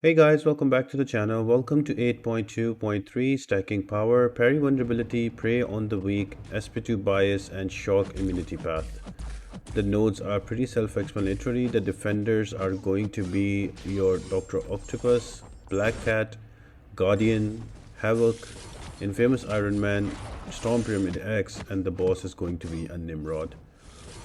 Hey guys, welcome back to the channel. Welcome to 8.2.3 Stacking Power, Parry Vulnerability, Prey on the Weak, Sp2 Bias, and Shock Immunity Path. The nodes are pretty self-explanatory. The defenders are going to be your Dr. Octopus, Blackcat, Gaurdian, Havok, Infamous Ironman, Storm Pyramid X, and the boss is going to be a Nimrod.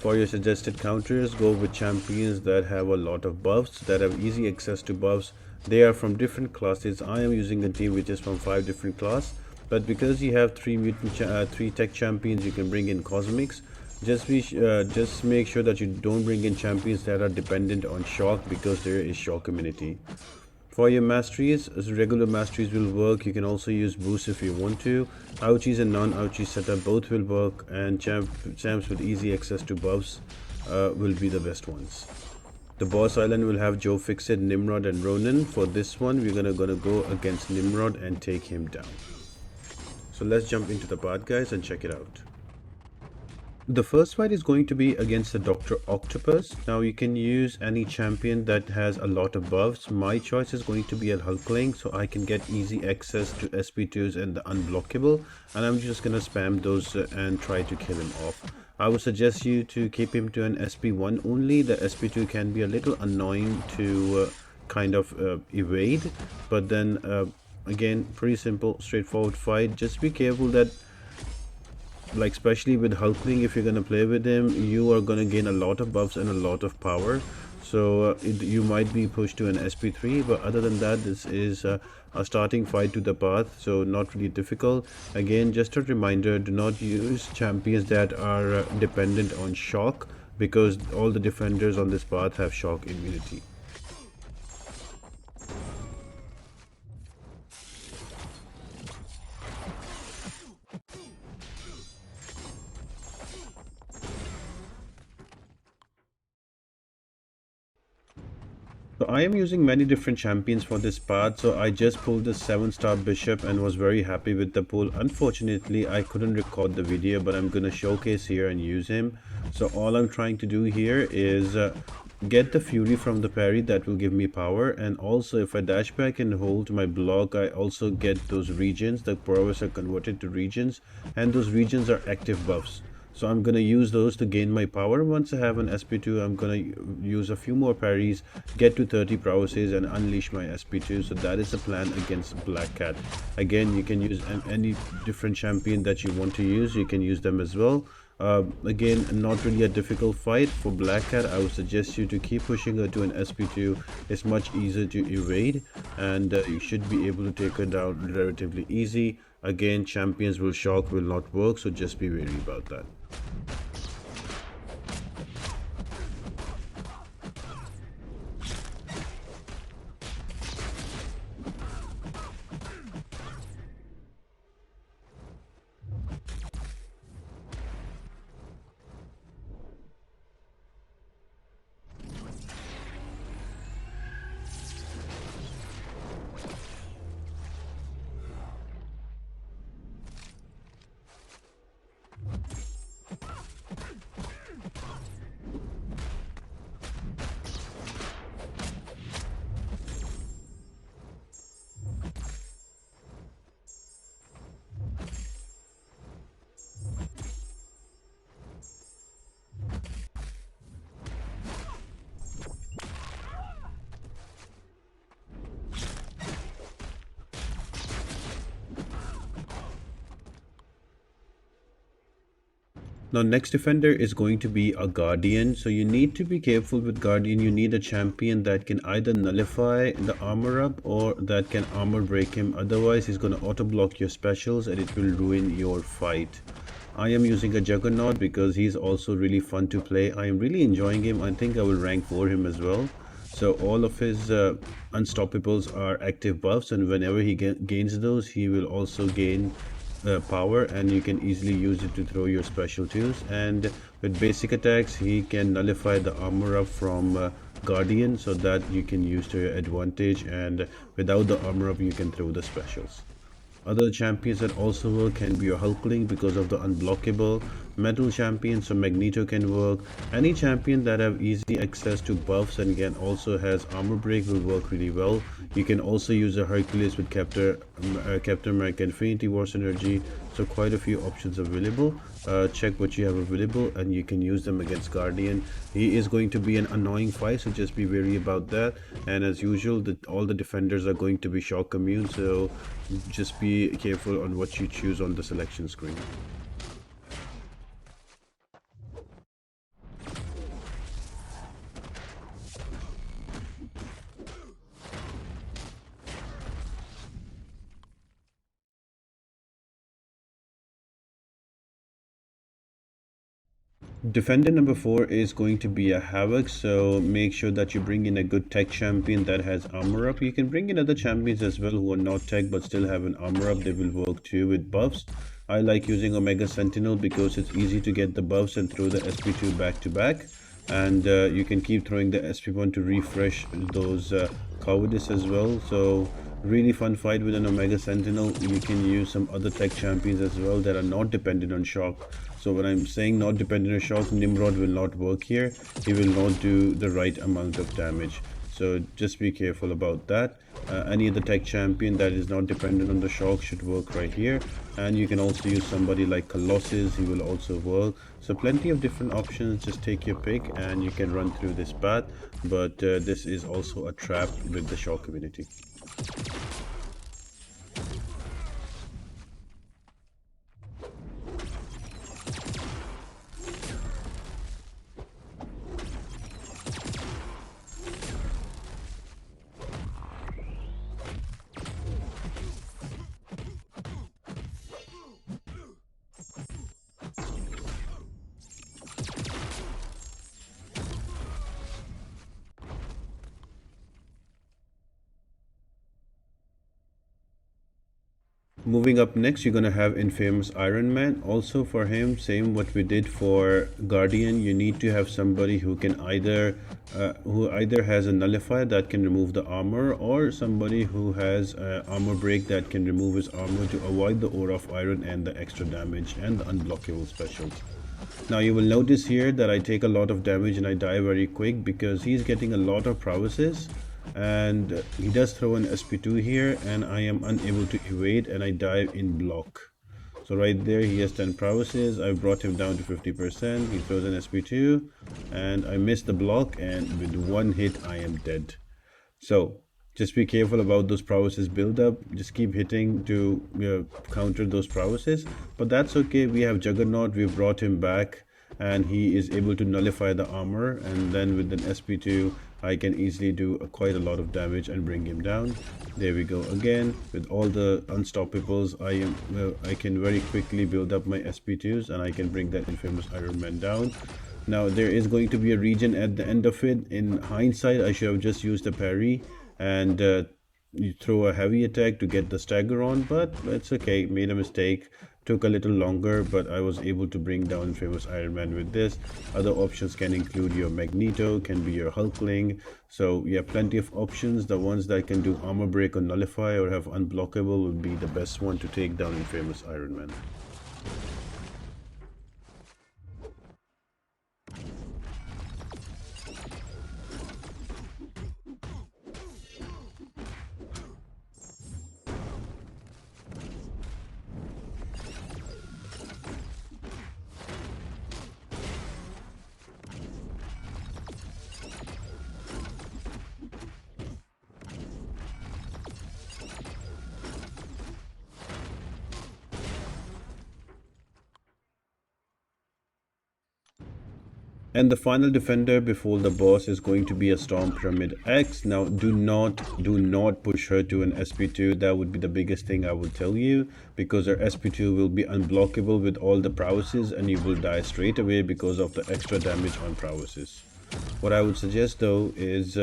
For your suggested counters, go with champions that have a lot of buffs, that have easy access to buffs. They are from different classes. I am using a team which is from 5 different classes, but because you have three tech champions, you can bring in cosmics. Just make sure that you don't bring in champions that are dependent on shock because there is shock immunity. For your masteries, as regular masteries will work. You can also use boosts if you want to. Ouchies and non-ouchies setup both will work, and champs with easy access to buffs will be the best ones. The boss island will have Joe Fixit, Nimrod, and Ronan. For this one, we're gonna go against Nimrod and take him down. So let's jump into the part, guys, and check it out. The first fight is going to be against the Dr. Octopus. Now you can use any champion that has a lot of buffs. My choice is going to be a Hulkling, so I can get easy access to SP2s and the unblockable, and I'm just gonna spam those and try to kill him off. I would suggest you to keep him to an SP1 only. The SP2 can be a little annoying to kind of evade, but then again, pretty simple, straightforward fight. Just be careful that, like, especially with Hulkling, if you're gonna play with him, you are gonna gain a lot of buffs and a lot of power. So you might be pushed to an SP3, but other than that, this is a starting fight to the path, so not really difficult. Again, just a reminder, do not use champions that are dependent on shock, because all the defenders on this path have shock immunity. So I am using many different champions for this part. So I just pulled the 7-star bishop and was very happy with the pull. Unfortunately, I couldn't record the video, but I'm gonna showcase here and use him. So all I'm trying to do here is get the fury from the parry that will give me power, and also if I dash back and hold my block, I also get those regions. The prowess are converted to regions, and those regions are active buffs. So I'm gonna use those to gain my power. Once I have an SP2, I'm gonna use a few more parries, get to 30 prowesses, and unleash my SP2. So that is the plan against Blackcat. Again, you can use any different champion that you want to use. You can use them as well. Again, not really a difficult fight. For Blackcat, I would suggest you to keep pushing her to an SP2. It's much easier to evade, and you should be able to take her down relatively easy. Again, champions will shock, will not work, so just be wary about that. Now, next defender is going to be a Guardian. So you need to be careful with Guardian. You need a champion that can either nullify the armor up or that can armor break him. Otherwise, he's going to auto block your specials and it will ruin your fight. I am using a Juggernaut because he's also really fun to play. I am really enjoying him. I think I will rank for him as well. So all of his unstoppables are active buffs, and whenever he gains those, he will also gain power, and you can easily use it to throw your special twos. And with basic attacks, he can nullify the armor up from Guardian, so that you can use to your advantage, and without the armor up you can throw the specials. Other champions that also work can be your Hulkling because of the unblockable. metal champion, so Magneto can work. Any champion that have easy access to buffs and can also has armor break will work really well. You can also use a Hercules with Captain America Infinity War synergy, so quite a few options available. Check what you have available and you can use them against Guardian. He is going to be an annoying fight, so just be wary about that. And as usual, all the defenders are going to be shock immune, so just be careful on what you choose on the selection screen. Defender number 4 is going to be a Havok, so make sure that you bring in a good tech champion that has armor up. You can bring in other champions as well who are not tech but still have an armor up. They will work too with buffs. I like using Omega Sentinel because it's easy to get the buffs and throw the SP2 back to back. And you can keep throwing the SP1 to refresh those cowardice as well. So really fun fight with an Omega Sentinel. You can use some other tech champions as well that are not dependent on shock. So when I'm saying not dependent on shock, Nimrod will not work here. He will not do the right amount of damage. So just be careful about that. Any other tech champion that is not dependent on the shock should work right here. And you can also use somebody like Colossus. He will also work. So plenty of different options. Just take your pick and you can run through this path. But this is also a trap with the shock community. Moving up next, you're gonna have Infamous Ironman. Also for him, same what we did for Guardian. You need to have somebody who can either has a nullifier that can remove the armor, or somebody who has armor break that can remove his armor to avoid the aura of iron and the extra damage and the unblockable specials. Now you will notice here that I take a lot of damage and I die very quick because he's getting a lot of prowesses. And he does throw an SP2 here and I am unable to evade and I die in block. So right there he has 10 prowesses. I brought him down to 50%. He throws an SP2 and I miss the block, and with one hit I am dead. So just be careful about those prowesses build up. Just keep hitting to counter those prowesses. But that's okay. We have Juggernaut. We brought him back and he is able to nullify the armor, and then with an SP2 I can easily do quite a lot of damage and bring him down. There we go again. With all the unstoppables, I can very quickly build up my SP2s and I can bring that Infamous Iron Man down. Now there is going to be a regen at the end of it. In hindsight, I should have just used a parry and you throw a heavy attack to get the stagger on, but it's okay. Made a mistake. Took a little longer, but I was able to bring down Famous Iron Man with this. Other options can include your Magneto, can be your Hulkling. So you have plenty of options. The ones that can do armor break or nullify or have unblockable would be the best one to take down in Famous Iron Man. And the final defender before the boss is going to be a Storm Pyramid X. Now do not push her to an SP2. That would be the biggest thing I will tell you, because her SP2 will be unblockable with all the prowesses and you will die straight away because of the extra damage on prowesses. What I would suggest though is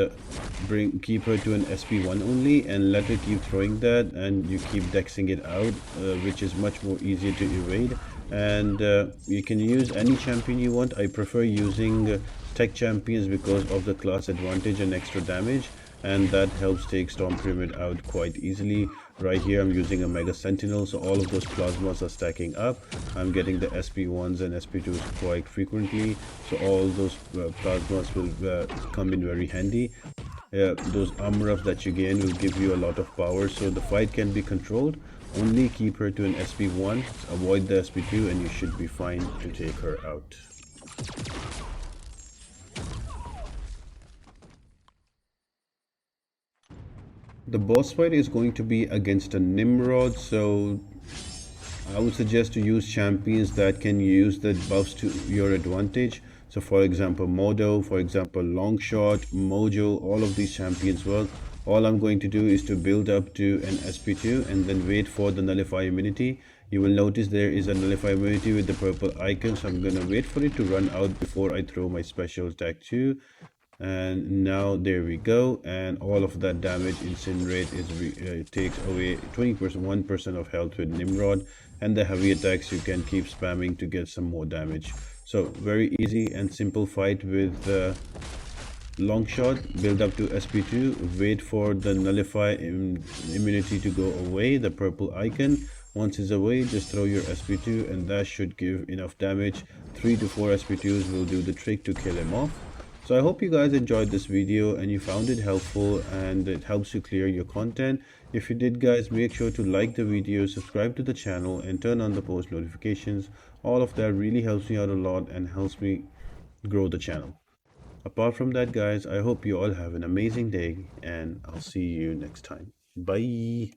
keep her to an SP1 only and let her keep throwing that, and you keep dexing it out, which is much more easier to evade. And you can use any champion you want. I prefer using tech champions because of the class advantage and extra damage. and that helps take Storm Pyramid out quite easily. Right here I'm using a Mega Sentinel, so all of those plasmas are stacking up. I'm getting the SP1s and SP2s quite frequently, so all those plasmas will come in very handy. Those armor ups that you gain will give you a lot of power, so the fight can be controlled. Only keep her to an SP1, avoid the SP2, and you should be fine to take her out. The boss fight is going to be against a Nimrod, so I would suggest to use champions that can use the buffs to your advantage. So for example, Modo, for example, Longshot, Mojo, all of these champions work. All I'm going to do is to build up to an SP2 and then wait for the Nullify immunity. You will notice there is a Nullify immunity with the purple icon, so I'm going to wait for it to run out before I throw my special attack 2. And now there we go, and all of that damage incinerate is takes away 20%, 1% of health with Nimrod, and the heavy attacks you can keep spamming to get some more damage. So very easy and simple fight with long shot. Build up to SP2, wait for the nullify immunity to go away, the purple icon. Once it's away, just throw your SP2 and that should give enough damage. 3 to 4 SP2s will do the trick to kill him off. So I hope you guys enjoyed this video and you found it helpful and it helps you clear your content. If you did, guys, make sure to like the video, subscribe to the channel, and turn on the post notifications. All of that really helps me out a lot and helps me grow the channel. Apart from that, guys, I hope you all have an amazing day and I'll see you next time. Bye.